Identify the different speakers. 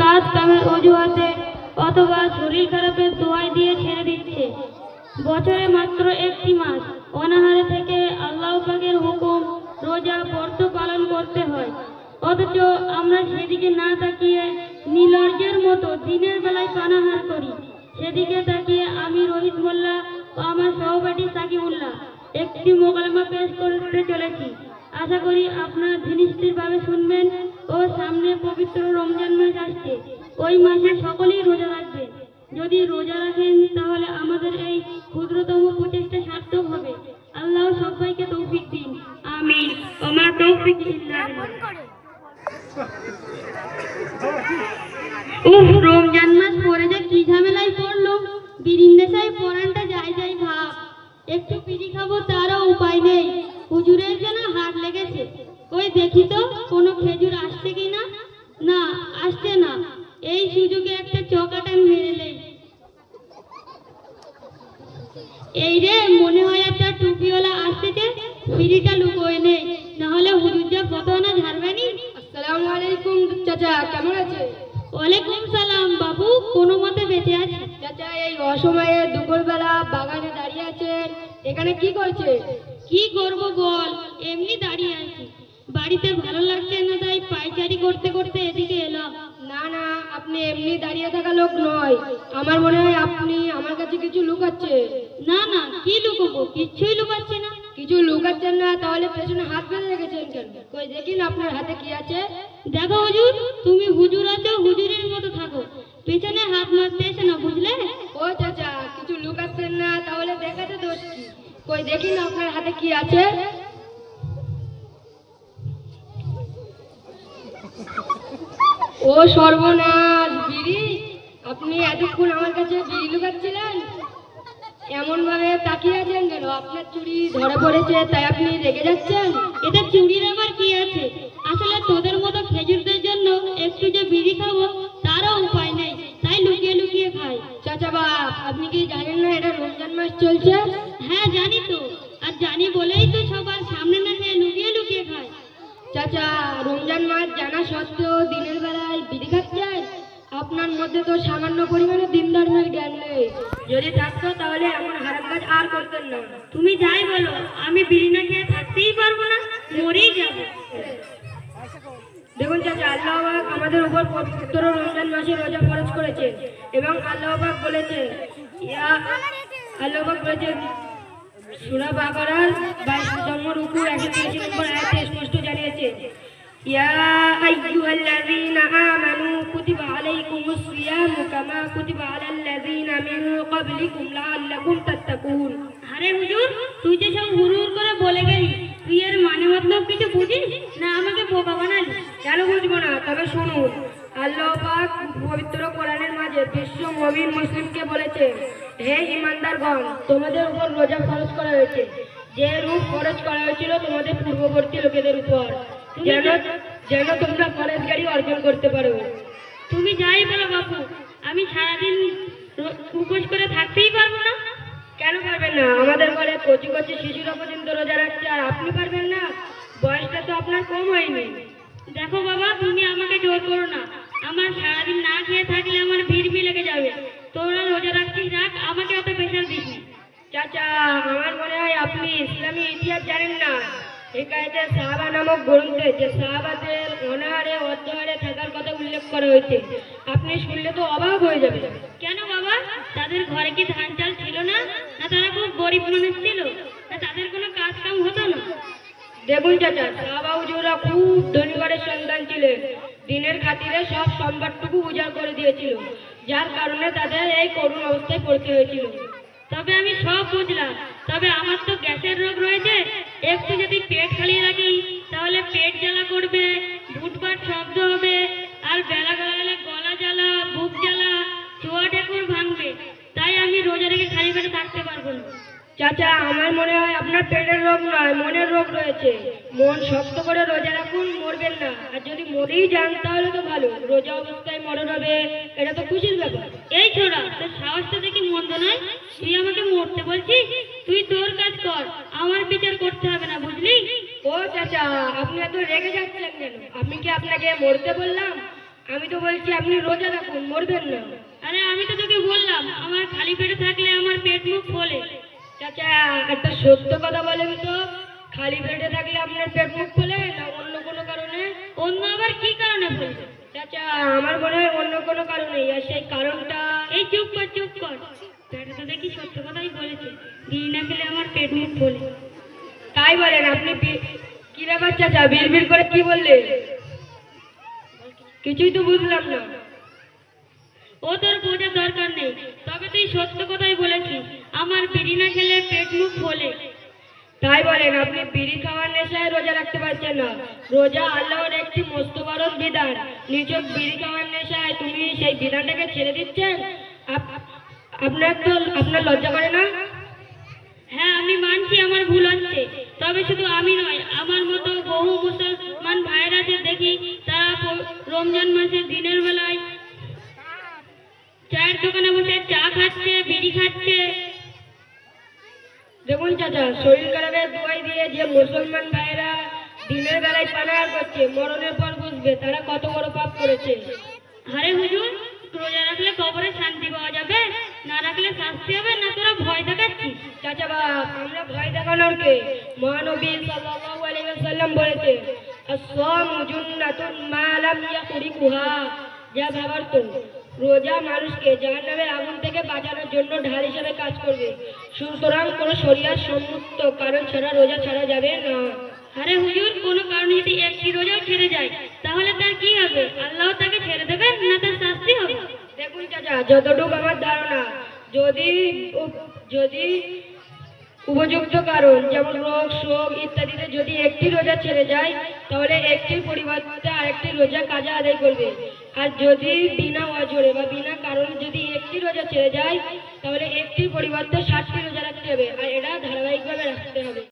Speaker 1: কাজ কামের অজুহাতে অথবা শরীর খারাপের দোহাই দিয়ে ছেড়ে দিচ্ছে। বছরে মাত্র একটি মাস অনাহারে থেকে আল্লাহ পাকের হুকুম রোজা ব্রত পালন করতে হয়, অথচ আমরা সেদিকে না তাকিয়ে নির্লজ্জের মতো দিনের বেলায় পানাহার করি। সেদিকে তাকিয়ে আমি রোহিত মোল্লা ও আমার সহপাঠী সাকিবুল্লাহ একটি মোকালমা পেশ করতে চলেছি। আশা করি আপনারা ধীরস্থিরভাবে শুনবেন ও সামনে পবিত্র রমজান মাস আসছে, ওই মাসে সকলেই রোজা রাখবেন। যদি রোজা রাখেন তাহলে আমাদের এই ক্ষুদ্রতম প্রচেষ্টা সার্থক হবে। আল্লাহ সবাইকে তৌফিক দিন, আমিন। ওমা তৌফিক ইল্লা বিল্লাহ। রমজান মাস পরে যে কি ঝামেলায় পড়লো, বিরিন্দেশায় পরানটা যায় যায় ভাব। একটু পিড়ি খাবো তারও উপায় নেই, হুজুরের যেন হাত লেগেছে। ওই দেখি তো কোনো খেজুর আসছে কিনা। না, আসছে না। এই সুযোগে একটা চকাটান মেরেলেই। এই রে, মনে হয় একটা টুপিওয়ালা আসতেছে, পিড়িটা লুকোয় নেই, নাহলে হুজুর যা কত না ঝাড়বেনি।
Speaker 2: আসসালামু আলাইকুম চাচা, কেমন আছে?
Speaker 1: ওয়ালাইকুম সালাম বাবু, কোনো মতে বেঁচে আছি।
Speaker 2: চাচা, এই অসময়ে দুপুরবেলা বাগানে দাঁড়িয়ে আছেন, এখানে কি করছে?
Speaker 1: কি করব বল, এমনি দাঁড়িয়ে আছি। বাড়িতে ভালো লাগছে না, তাই পায়চারি করতে করতে এদিকে এলাম।
Speaker 2: না না, আপনি এমনি দাঁড়িয়ে থাকা লোক নয়, আমার মনে হয় আপনি আমার কাছে কিছু লুকাচ্ছে।
Speaker 1: না না, কি লুকোবো, কিচ্ছুই লুকাচ্ছি না।
Speaker 2: কিছু লুকাচ্ছেন না, তাহলে পেছনে হাত বেঁধে রেখেছেন কেন? কই দেখি না আপনার হাতে কি আছে।
Speaker 1: দেখো হুজুর, তুমি হুজুর আছো, হুজুরের মতো থাকো, পেছনে হাত মারতে এসে না, বুঝলে?
Speaker 2: ও চাচা, কিছু লুকাচ্ছেন না, তাহলে দেখাতে দোষ কি? কই দেখি না আপনার হাতে কি আছে। ও সর্বনাশ, বিড়ি! আপনি এতক্ষণ আমার কাছে বিড়ি লুকাচ্ছিলেন? এমন ভাবে তাকিয়ে আছেন কেন? আপনার চুরি ধরা পড়েছে তাই আপনি রেগে যাচ্ছেন?
Speaker 1: এতে চুরির আবার কি আছে? আসলে তোদের মতো খেজুরদের জন্য একটু যে বিড়ি খাবো তারও উপায় নেই, তাই লুকিয়ে লুকিয়ে খাই।
Speaker 2: চাচা বাপ, আপনি কি জানেন না এটা রমজান মাস চলছে?
Speaker 1: হ্যাঁ জানি তো, আর জানি বলেই তো সবার সামনে না খেয়ে লুকিয়ে লুকিয়ে খাই।
Speaker 2: চাচা, রমজান মাস জানা সত্ত্বেও দিনের বেলায় বিড়ি খাচ্ছেন? আপনার মধ্যে তো সামান্য পরিমাণে দিন ধর্মের জ্ঞান নেই। যদি থাকতো তাহলে এমন হারাম কাজ আর করতেন না।
Speaker 1: তুমি যাই বলো, আমি বিড়ি না খেয়ে থাকতেই পারবো না, মরেই যাবো।
Speaker 2: দেখুন চাচা, আল্লাহ পাক আমাদের উপর পবিত্র রমজান মাসে রোজা ফরজ করেছেন এবং আল্লাহ পাক বলেছেন সূরা বাকারার 22 রুকু 183 নম্বর আয়াতে স্পষ্ট জানিয়েছে, ইয়া আইয়ুহাল্লাযীনা আমানু কুতিবা আলাইকুমুস সিয়ামু কামা কুতিবা আলাল্লাযীনা মিন ক্বাবলিকুম লাআল্লাকুম তাত্তাকুন।
Speaker 1: আরে হুজুর, তুই যে সব হুড়ুর করে বলে গেলি, তুই এর মানে মতলব কিছু বুঝিস না, আমাকে বোকা বানালি।
Speaker 2: কেন বুঝবো না? তবে শুনুন, আল্লাহ পাক পবিত্র কোরআনের মাঝে বিশ্ব মুমিন মুসলিমকে বলেছে, হে ঈমানদারগণ, তোমাদের উপর রোজা ফরজ করা হয়েছে যে রূপ ফরজ করা হয়েছিল তোমাদের পূর্ববর্তী লোকেদের উপর, যেন তোমরা ফরজগারি অর্জন করতে পারো।
Speaker 1: তুমি যাই বলো বাপু, আমি সারাদিন উপোস করে থাকতেই পারবো না।
Speaker 2: কেন পারবেন না? আমাদের ঘরে কচি কচি শিশুরা পর্যন্ত রোজা রাখছে, আর আপনি পারবেন না? বয়সটা তো আপনার কম হয়নি।
Speaker 1: দেখো বাবা, তুমি আমাকে জোর করো না। আমার সারাদিন না খেয়ে থাকলে আমার ভিড় লেগে যাবে। তোরা রোজা রাখছিস রাখ, আমাকে অত প্রেশার দিস না।
Speaker 2: চাচা, আমার মনে হয় আপনি ইসলামী ইতিহাস জানেন না। হিকায়াতে সাহাবা নামক গ্রন্থে যে সাহাবাদের অনাহারে অর্ধহারে থাকার কথা উল্লেখ করা হয়েছে, আপনি শুনলে তো অবাক হয়ে যাবেন।
Speaker 1: কেন বাবা, তাদের ঘরে কি ধান চাল ছিল না? না তারা খুব গরিব মানুষ ছিল? না তাদের কোনো কাজ কাম হতো না?
Speaker 2: দেখুন চাচা, সাহাবা হুজুররা খুব ধনী ঘরের সন্তান ছিলেন। দিনের খাতিরে সব সম্পদটুকু উজাড় করে দিয়েছিল, যার কারণে তাদের এই করুণ অবস্থায় পড়তে হয়েছিল।
Speaker 1: তবে আমি সব বুঝলাম, তবে আমার তো গ্যাসের রোগ রয়েছে। একটু যদি পেট খালি রাখি তাহলে পেট জ্বালা করবে, বুটপাট শব্দ হবে, আর বেলা গেলে গলা জ্বালা, বুক জ্বালা, চোয়া ঠেকুর ভাঙবে। তাই আমি রোজা রেখে খালি পেটে থাকতে পারবো না।
Speaker 2: চাচা, আমার মনে হয় আপনার পেটের রোগ নয়, মনের রোগ রয়েছে। মন শক্ত করে রোজা রাখুন, মরবেন না। আর যদি মরেই যান তাহলে তো ভালো, রোজা অবস্থায় মরণ হবে, এটা তো খুশির ব্যাপার।
Speaker 1: এই ছোড়া, তোর সাহসটা দেখি মন্দ নয়। তুই আমাকে মরতে বলছিস? তুই তোর কাজ কর, আমার বিচার করতে হবে না, বুঝলি?
Speaker 2: ও চাচা, আপনি এত রেগে যাচ্ছেন কেন? আমি কি আপনাকে মরতে বললাম? আমি তো বলছি আপনি রোজা রাখুন, মরবেন না।
Speaker 1: আরে আমি তো তোকে বললাম আমার খালি পেটে থাকলে আমার পেট মুখ ফোলে।
Speaker 2: চাচা একটা সত্য কথা বলেন তো, খালি পেটে থাকলে আপনার পেট মুখ ফোলে না অন্য কোনো কারণে?
Speaker 1: অন্য আবার কি কারণে ফোলে?
Speaker 2: চাচা আমার মনে হয় অন্য কোনো কারণেই, আর সেই কারণটা
Speaker 1: এই চুপ কর চুপ কর, পেটে তো দেখি সত্য কথাই বলেছে, বিড়ি না খেলে আমার পেট মুখ ফোলে।
Speaker 2: তাই বলেন আপনি? কি ব্যাপার চাচা, বিড়বিড় করে কি বললেন? কিছুই তো বুঝলাম না।
Speaker 1: ও তোর বোঝার দরকার নেই, তবে তুই সত্য কথাই বলেছিস, আমার বিড়ি না খেলে পেট মুখ ফোলে।
Speaker 2: তাই বলেন আপনি বিড়ি খাওয়ার নেশায় রোজা রাখতে পারছেন না? রোজা আল্লাহর একটি মস্ত বড় বিধান, নিছক বিড়ি খাওয়ার নেশায় তুমি সেই বিধানটাকে ছেড়ে দিচ্ছেন? আপনার লজ্জা করে না?
Speaker 1: হ্যাঁ আমি মানছি আমার ভুল হচ্ছে, তবে শুধু আমি নয়, আমার মতো বহু মুসলমান ভাইরাদের দেখি তারা রমজান মাসের দিনের বেলায় চায়ের দোকানে বসে চা খাচ্ছে, বিড়ি খাচ্ছে।
Speaker 2: দেখুন চাচা, শরীর খারাপের দোয়াই দিয়ে যে মুসলমান ভাইরা দিনের বেলায় পানাহার করছে, মরণের পর বুঝবে তারা কত বড় পাপ করেছে।
Speaker 1: আরে হুজুর, রোজা রাখলে কবরে শান্তি পাওয়া যাবে, না রাখলে শাস্তি হবে, না তোরা ভয় দেখাচ্ছিস?
Speaker 2: চাচা বাপ, আমরা ভয় দেখানোর কে? মহানবী সাল্লাল্লাহু আলাইহি ওয়াসাল্লাম বলেছে, as-সাওমু জুন্নাতুন মা লাম ইয়াখরিকুহা, যা ভাবার্থ রোজা মানুষকে জাহান্নামের আগুন থেকে বাঁচানোর জন্য ঢাল হিসেবে কাজ করবে। সুতরাং কোনো শরীয়ত সম্মত কারণ ছাড়া রোজা ছাড়া যাবে না।
Speaker 1: আরে হুজুর, কোনো কারণে যদি একটি রোজাও ছেড়ে যায় তাহলে তার কি হবে? আল্লাহ তাকে ছেড়ে দেবেন, না তার শাস্তি হবে?
Speaker 2: দেখুন চাচা, যতটুকু আমার ধারণা, যদি যদি উপযুক্ত কারণ যেমন রোগ শোক ইত্যাদিতে যদি একটি রোজা ছেড়ে যায়, তাহলে একটির পরিবর্তে আরেকটি রোজা কাজা আদায় করবে। আর যদি বিনা অজরে বা বিনা কারণে যদি একটি রোজা ছেড়ে যায়, তাহলে একটির পরিবর্তে 60টি রোজা রাখতে হবে, আর এটা ধারাবাহিকভাবে রাখতে হবে।